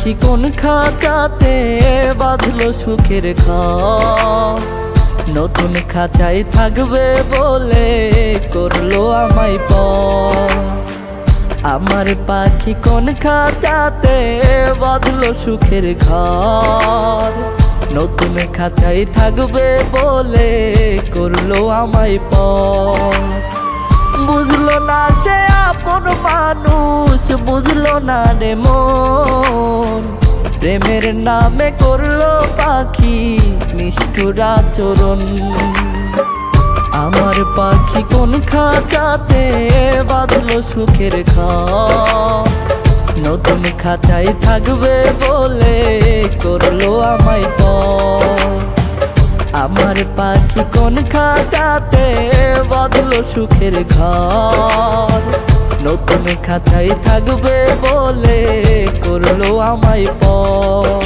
পাখি কোন খাঁচাতে বাঁধলো সুখের ঘর, নতুন খাঁচায় থাকবে বলে করলো আমায় পর। আমার পাখি কোন খাঁচাতে বাঁধলো সুখের ঘর, নতুন খাঁচায় থাকবে বলে করলো আমায় পর। বুঝলো না সে আপন মানুষ, বুঝলো না রে মন, প্রেমের নামে করলো পাখি নিষ্ঠুর আচরণ। আমার পাখি কোন খাঁচাতে বাঁধলো সুখের ঘর, নতুন খাঁচায় থাকবে বলে করলো আমায় পর। আমার পাখি কোন খাঁচাতে বাঁধলো সুখের ঘর, নতুন খাঁচায় থাকবে বলে করলো আমায় পর।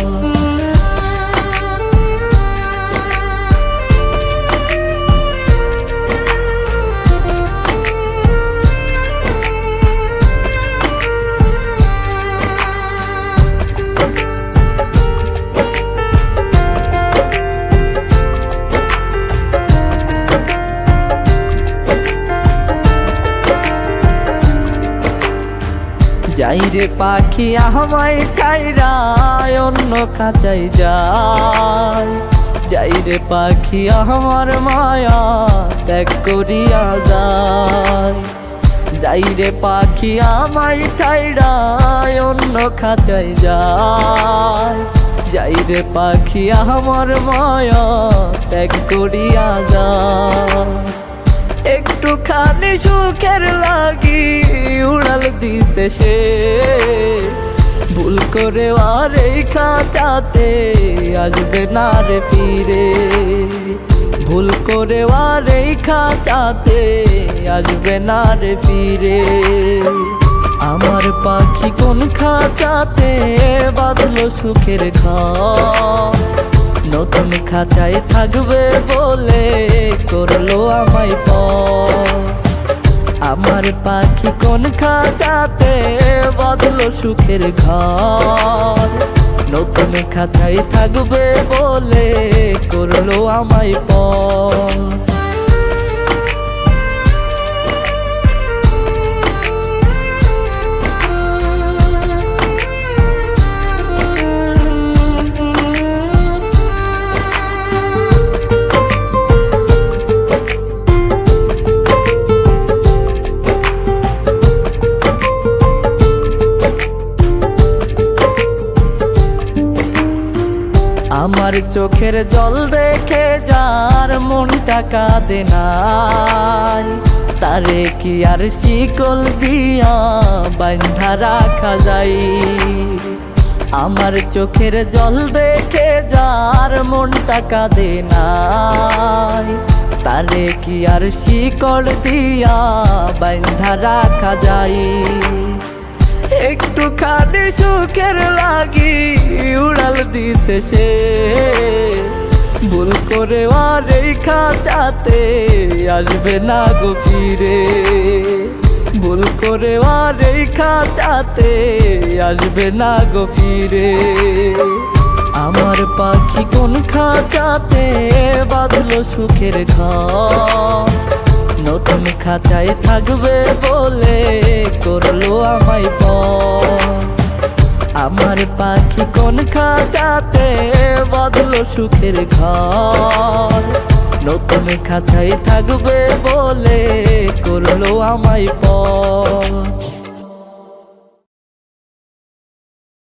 যাই রে পাখি আমায় ছাইরা অন্য খাঁচায় যায়, যাই রে পাখি আমার মায়া ত্যাগ করিয়া যায়। যাই রে পাখি আমায় ছাইরা অন্য খাঁচায় যায়, যাই রে পাখি আমার মায়া ত্যাগ করিয়া যায়। একটুখানি সুখের লাগি উড়াল দিতে সে, ভুল করে আর এই খাঁচাতে আসবে না রে ফিরে। ভুল করে আর এই খাঁচাতে আসবে না রে ফিরে। আমার পাখি কোন খাঁচাতে বাঁধলো সুখের ঘর, নতুন খাঁচায় থাকবে বলে করলো আমায় পর। আমার পাখি কোন খাঁচাতে বাঁধলো সুখের ঘর, নতুন খাঁচায় থাকবে বলে করলো আমায় পর। আমার চোখের জল দেখে যার মনটা কাঁদে নাই, তারে কি আর শিকল দিয়া বাঁধা রাখা যায়। আমার চোখের জল দেখে যার মনটা কাঁদে নাই, তারে কি আর শিকল দিয়া বাঁধা রাখা যায়। একটুখানি সুখের লাগি উড়াল দিতে সে, ভুল করে আর এই খাঁচাতে আসবে না গো ফিরে। ভুল করে আর এই খাঁচাতে আসবে না গো ফিরে। আমার পাখি কোন খাঁচাতে বাঁধলো সুখের ঘর, নতুন খাঁচায় থাকবে বলে করলো আমায় পর। আমার পাখি কোন খাঁচাতে বাঁধলো সুখের ঘর, নতুন খাঁচায় থাকবে বলে করলো আমায় পর।